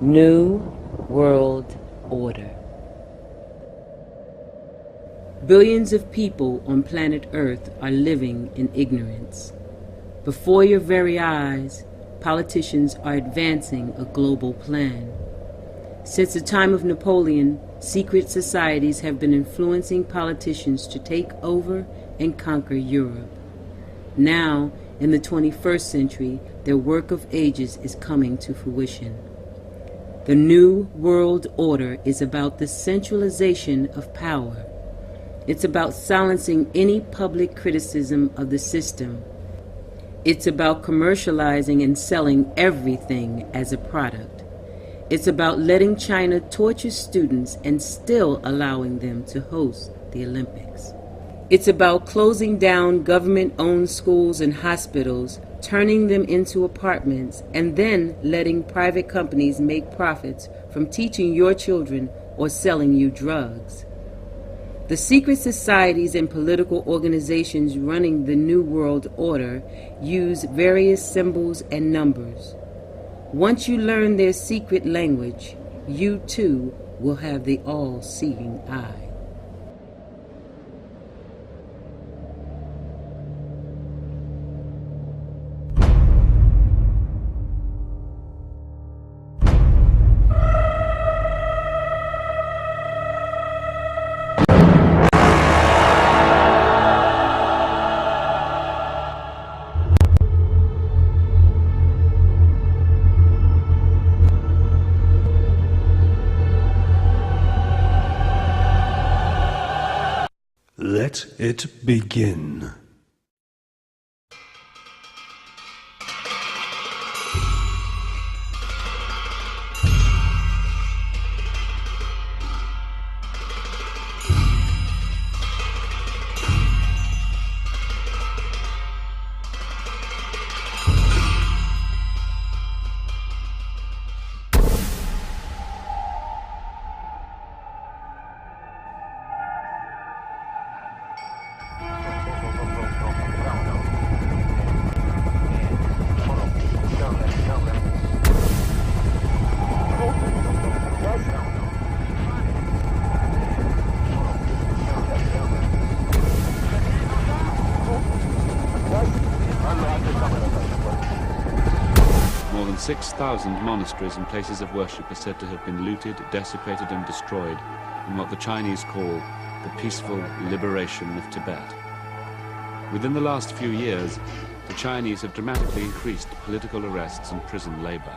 New World Order. Billions of people on planet Earth are living in ignorance. Before your very eyes, politicians are advancing a global plan. Since the time of Napoleon, secret societies have been influencing politicians to take over and conquer Europe. Now, in the 21st century, their work of ages is coming to fruition. The New World Order is about the centralization of power. It's about silencing any public criticism of the system. It's about commercializing and selling everything as a product. It's about letting China torture students and still allowing them to host the Olympics. It's about closing down government-owned schools and hospitals, turning them into apartments, and then letting private companies make profits from teaching your children or selling you drugs. The secret societies and political organizations running the New World Order use various symbols and numbers. Once you learn their secret language, you too will have the all-seeing eye. Let it begin. More than 6,000 monasteries and places of worship are said to have been looted, desecrated and destroyed in what the Chinese call the peaceful liberation of Tibet. Within the last few years, the Chinese have dramatically increased political arrests and prison labor.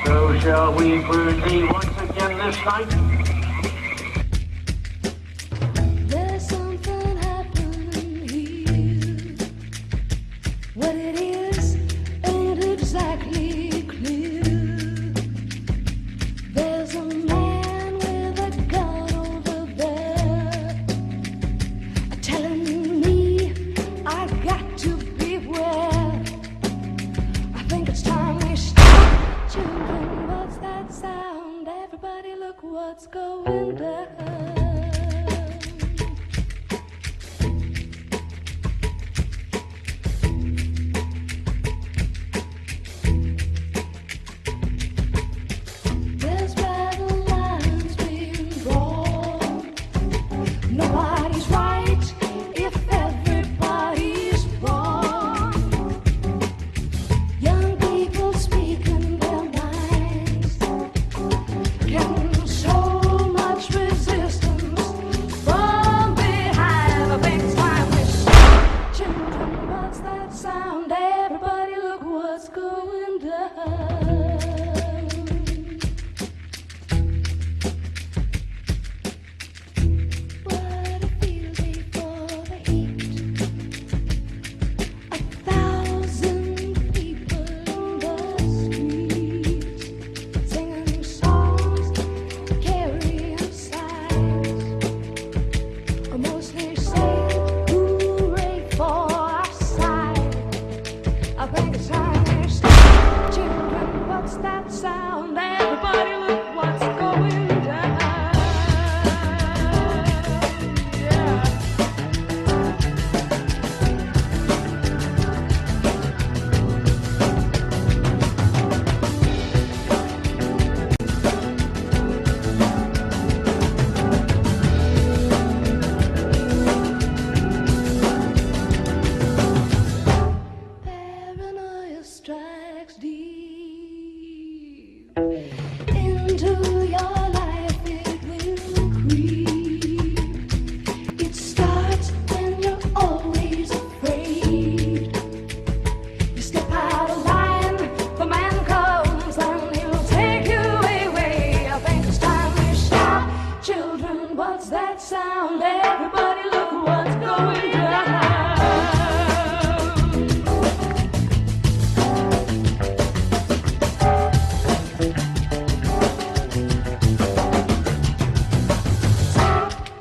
So shall we proceed once again this night? There's something happening here. What it is ain't exactly clear. There's a man with a gun over there telling me I got to beware. I think it's time we stop. Children, what's that sound? Everybody look what's going down. There's battle lines being drawn. Nobody's right if everybody's wrong. Young people speaking their minds. Can going down. What it feels before the heat. 1,000 people in the streets, singing songs, carrying signs, mostly saying hooray for our side. I think it's time we stop. Children, what's that sound? Everybody look what's going down. Yeah. Paranoia strikes deep into your life. It will creep. It starts when you're always afraid. You step out of line, the man comes and he'll take you away. I think it's time we stop. Children, what's that sound? Everybody look what's going down.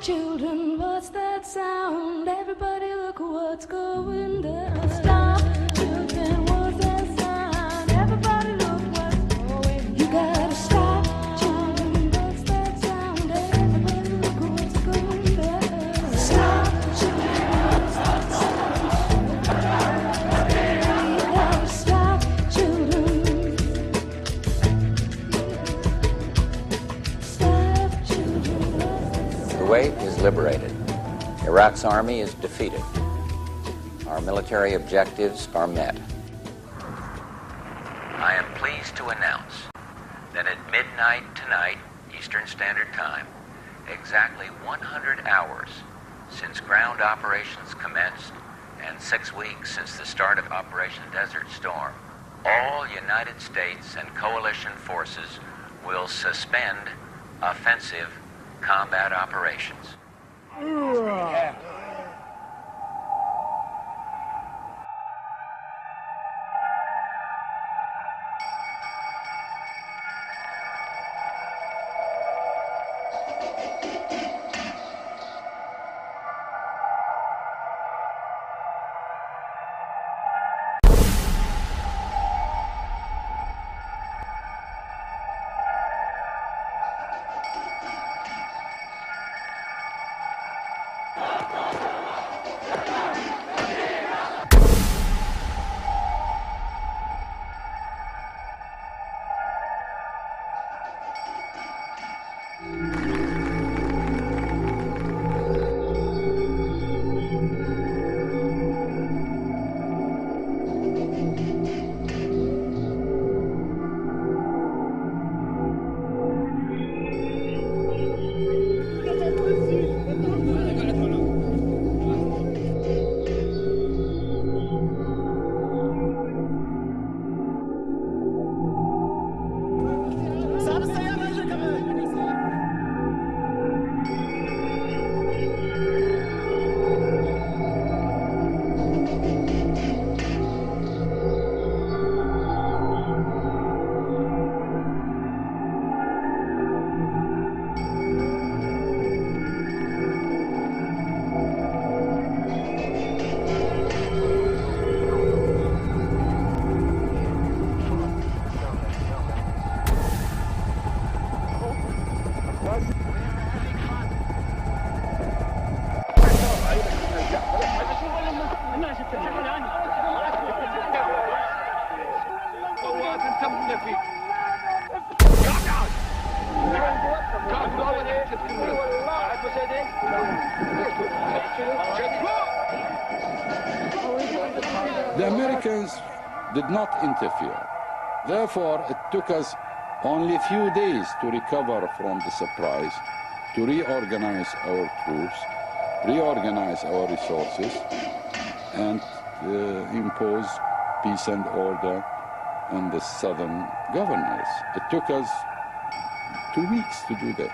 Children, what's that sound? Everybody look what's going down. Stop. Children, what's that sound? Everybody look what's going down. You gotta stop. Children, what's that sound? Everybody look what's going down. Stop. Children, what's that sound? You gotta stop. Children. Stop. Children, what's that sound? Kuwait is liberated. Iraq's army is defeated. Our military objectives are met. I am pleased to announce that at midnight tonight, Eastern Standard Time, exactly 100 hours since ground operations commenced and 6 weeks since the start of Operation Desert Storm, all United States and coalition forces will suspend offensive combat operations. The Americans did not interfere. Therefore, it took us only a few days to recover from the surprise, to reorganize our troops, reorganize our resources, and impose peace and order on the southern governors. It took us 2 weeks to do that.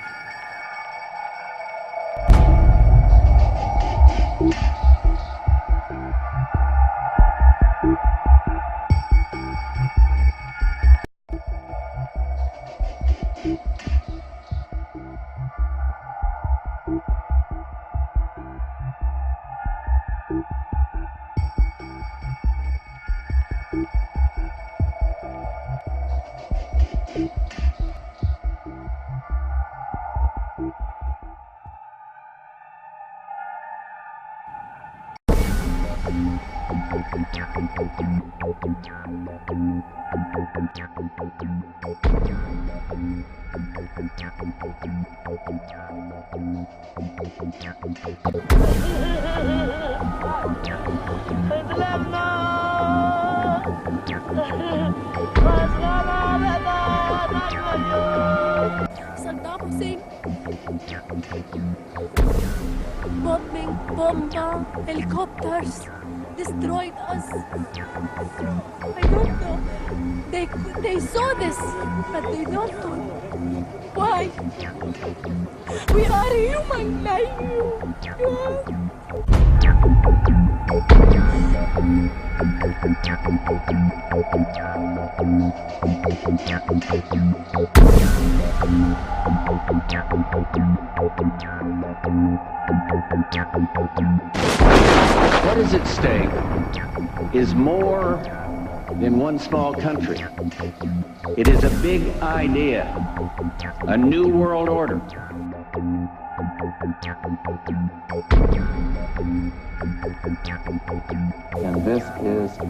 Saddam Hussein. Bombing, bomba, helicopters destroyed us. I don't know. They saw this, but they don't know why. We are human like you. What is at stake is more than one small country. It is a big idea, a new world order. And this is the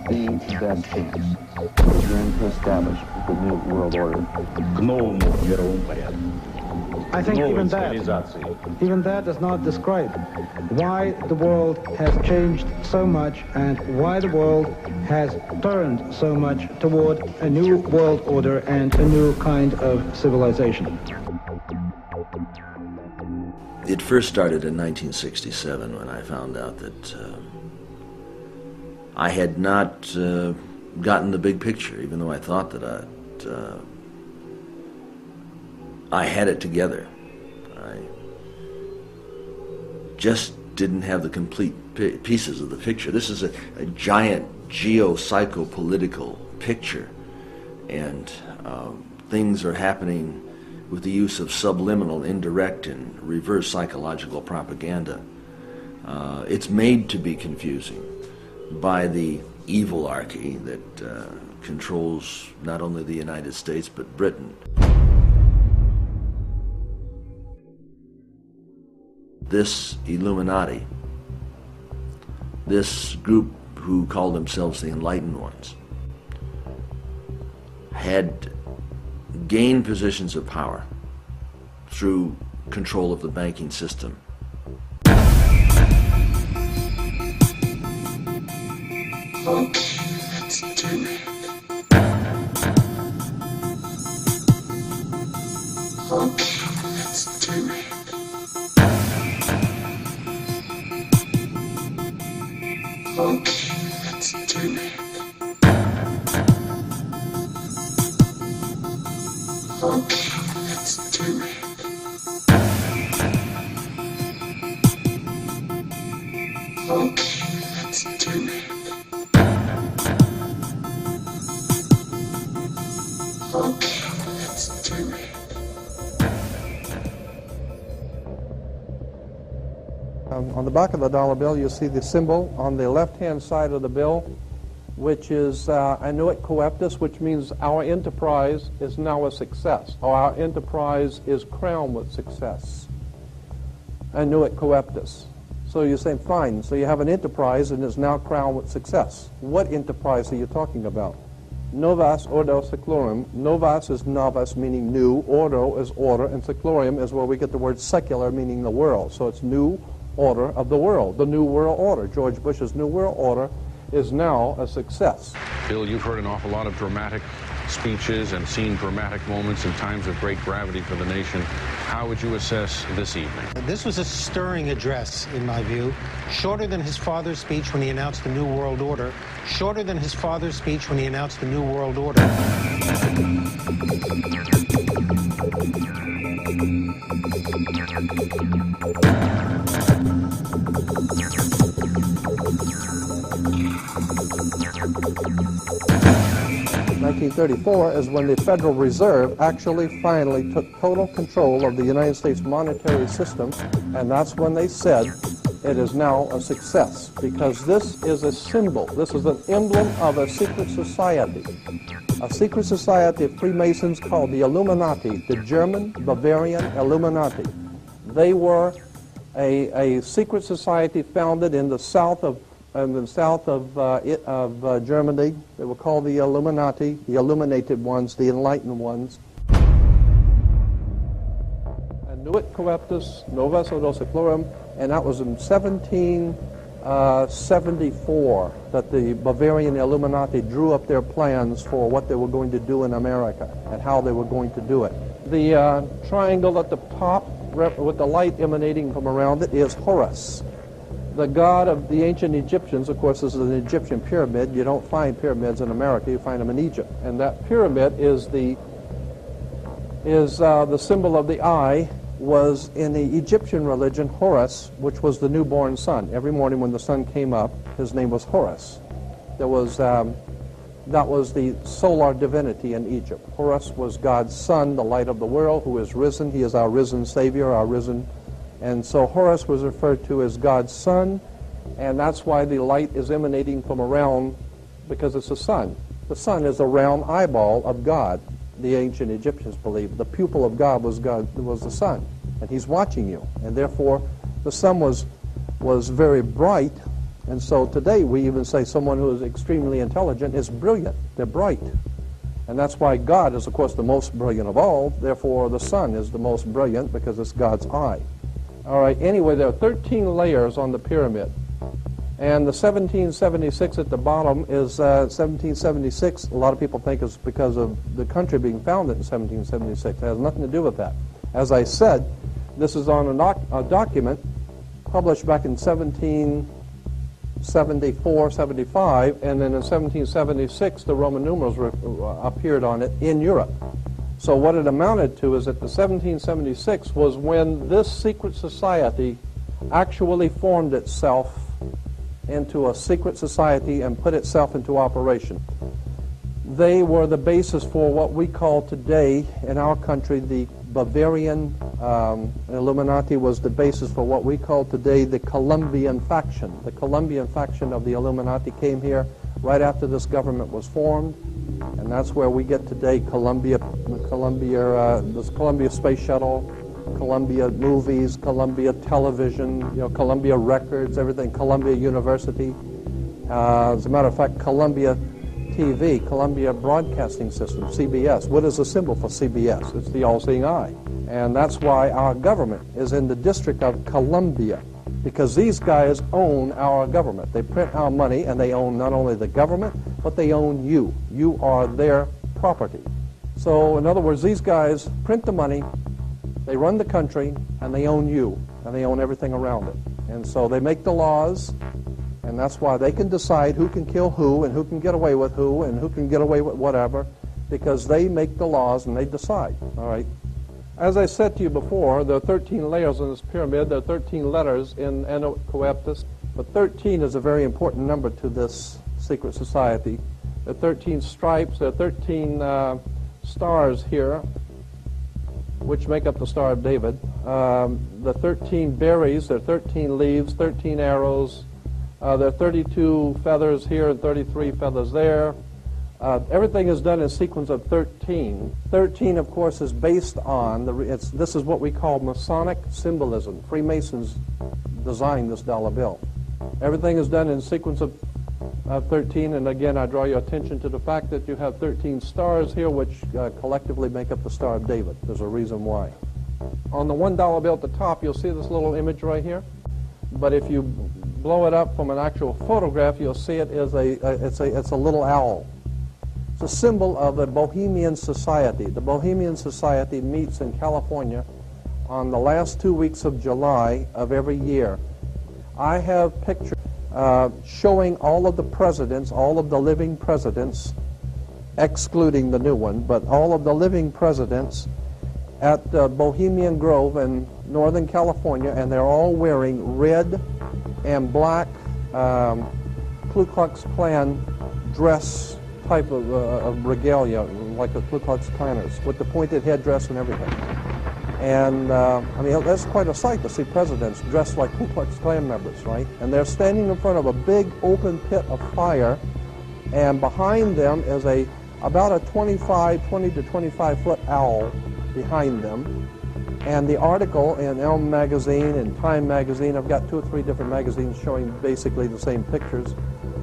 best chance to begin to establish the new world order. I think even that does not describe why the world has changed so much and why the world has turned so much toward a new world order and a new kind of civilization. It first started in 1967 when I found out that I had not gotten the big picture, even though I thought that I had it together. I just didn't have the complete pieces of the picture. This is a giant geo-psycho-political picture, and things are happening with the use of subliminal, indirect, and reverse psychological propaganda. It's made to be confusing by the evilarchy that controls not only the United States but Britain. This Illuminati, this group who call themselves the Enlightened Ones, had gained positions of power through control of the banking system. Let's do it. Let's do it. Let's do it. Let's do it. Let's do it. Let's do it. On the back of the dollar bill, you'll see the symbol on the left-hand side of the bill, which is Annuit Coeptis, which means our enterprise is now a success, or our enterprise is crowned with success. Annuit Coeptis. So you're saying, fine, so you have an enterprise and is now crowned with success. What enterprise are you talking about? Novus Ordo Seclorum. Novus is novus, meaning new. Ordo is order, and Seclorum is where we get the word secular, meaning the world. So it's new order of the world, the new world order. George Bush's new world order is now a success. Bill, you've heard an awful lot of dramatic speeches and seen dramatic moments in times of great gravity for the nation. How would you assess this evening? This was a stirring address, in my view, shorter than his father's speech when he announced the New World Order, shorter than his father's speech when he announced the New World Order. 1934 is when the Federal Reserve actually finally took total control of the United States monetary system, and that's when they said it is now a success, because this is a symbol, this is an emblem of a secret society of Freemasons called the Illuminati, the German Bavarian Illuminati. They were a secret society founded in the south of Germany. They were called the Illuminati, the illuminated ones, the enlightened ones. Nuit coeptis, novus ordo seclorum, and that was in 1774 that the Bavarian Illuminati drew up their plans for what they were going to do in America and how they were going to do it. The triangle at the top with the light emanating from around it is Horus, the god of the ancient Egyptians. Of course, this is an Egyptian pyramid. You don't find pyramids in America, you find them in Egypt. And that pyramid is the symbol of the eye, was in the Egyptian religion Horus, which was the newborn sun. Every morning when the sun came up, his name was Horus. That was the solar divinity in Egypt. Horus was God's son, the light of the world, who is risen. He is our risen Savior, our risen. And so Horus was referred to as God's son, and that's why the light is emanating from around, because it's the sun. The sun is a round eyeball of God. The ancient Egyptians believed the pupil of God was the sun, and he's watching you, and therefore the sun was very bright. And so today we even say someone who is extremely intelligent is brilliant. They're bright, and that's why God is, of course, the most brilliant of all. Therefore the sun is the most brilliant because it's God's eye. All right, anyway, there are 13 layers on the pyramid. And the 1776 at the bottom is 1776. A lot of people think it's because of the country being founded in 1776. It has nothing to do with that. As I said, this is on a document published back in 1774, 75, and then in 1776 the Roman numerals appeared on it in Europe. So what it amounted to is that the 1776 was when this secret society actually formed itself into a secret society and put itself into operation. They were the basis for what we call today in our country the Bavarian Illuminati was the basis for what we call today the Colombian faction. The Colombian faction of the Illuminati came here right after this government was formed, and that's where we get today Columbia Space Shuttle, Columbia Movies, Columbia Television, Columbia Records, everything, Columbia University. As a matter of fact, Columbia TV, Columbia Broadcasting System, CBS. What is the symbol for CBS? It's the all-seeing eye. And that's why our government is in the District of Columbia, because these guys own our government. They print our money, and they own not only the government, but they own you. You are their property. So, in other words, these guys print the money, they run the country, and they own you, and they own everything around it. And so they make the laws, and that's why they can decide who can kill who, and who can get away with who, and who can get away with whatever, because they make the laws and they decide, all right? As I said to you before, there are 13 layers in this pyramid. There are 13 letters in Nuit coeptis, but 13 is a very important number to this secret society. There are 13 stripes, there are 13 stars here, which make up the Star of David. The 13 berries, there are 13 leaves, 13 arrows. There are 32 feathers here and 33 feathers there. Everything is done in sequence of 13. 13, of course, is based on, this is what we call Masonic symbolism. Freemasons designed this dollar bill. Everything is done in sequence of 13, and again, I draw your attention to the fact that you have 13 stars here, which collectively make up the Star of David. There's a reason why. On the $1 bill at the top, you'll see this little image right here. But if you blow it up from an actual photograph, you'll see it as it's a little owl. It's a symbol of a Bohemian society. The Bohemian Society meets in California on the last 2 weeks of July of every year. I have pictures showing all of the presidents, all of the living presidents, excluding the new one, but all of the living presidents at Bohemian Grove in Northern California, and they're all wearing red and black Ku Klux Klan dress type of regalia, like the Ku Klux Klanners, with the pointed headdress and everything. And I mean, that's quite a sight to see presidents dressed like Ku Klux Klan members, right? And they're standing in front of a big open pit of fire, and behind them is about a 20 to 25 foot owl behind them. And the article in Elm magazine and Time magazine, I've got 2 or 3 different magazines showing basically the same pictures.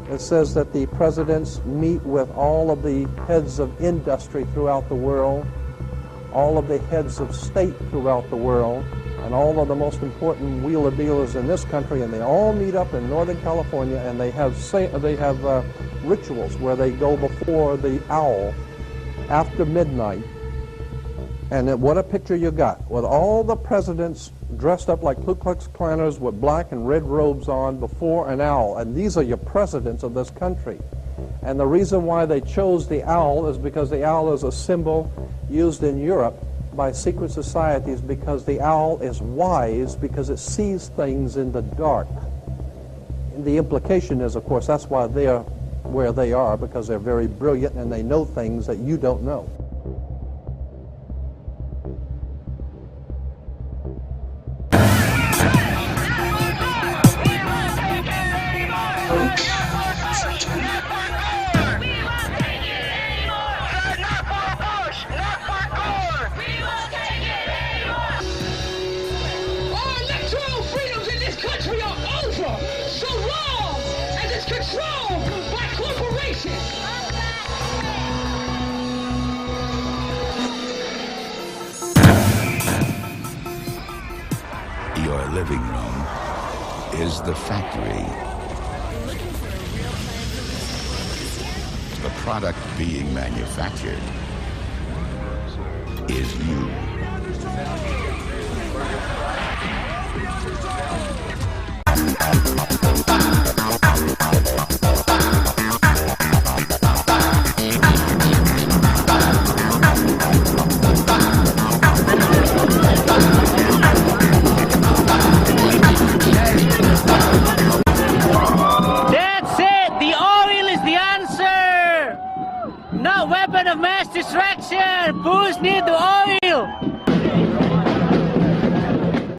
It says that the presidents meet with all of the heads of industry throughout the world, all of the heads of state throughout the world, and all of the most important wheeler dealers in this country, and they all meet up in Northern California, and they have rituals where they go before the owl after midnight. And what a picture you got, with all the presidents dressed up like Ku Klux Klanners with black and red robes on before an owl. And these are your presidents of this country. And the reason why they chose the owl is because the owl is a symbol used in Europe by secret societies, because the owl is wise, because it sees things in the dark. And the implication is, of course, that's why they're where they are, because they're very brilliant and they know things that you don't know. Your living room is the factory. The product being manufactured is you. Weapon of mass destruction! Booze need the oil!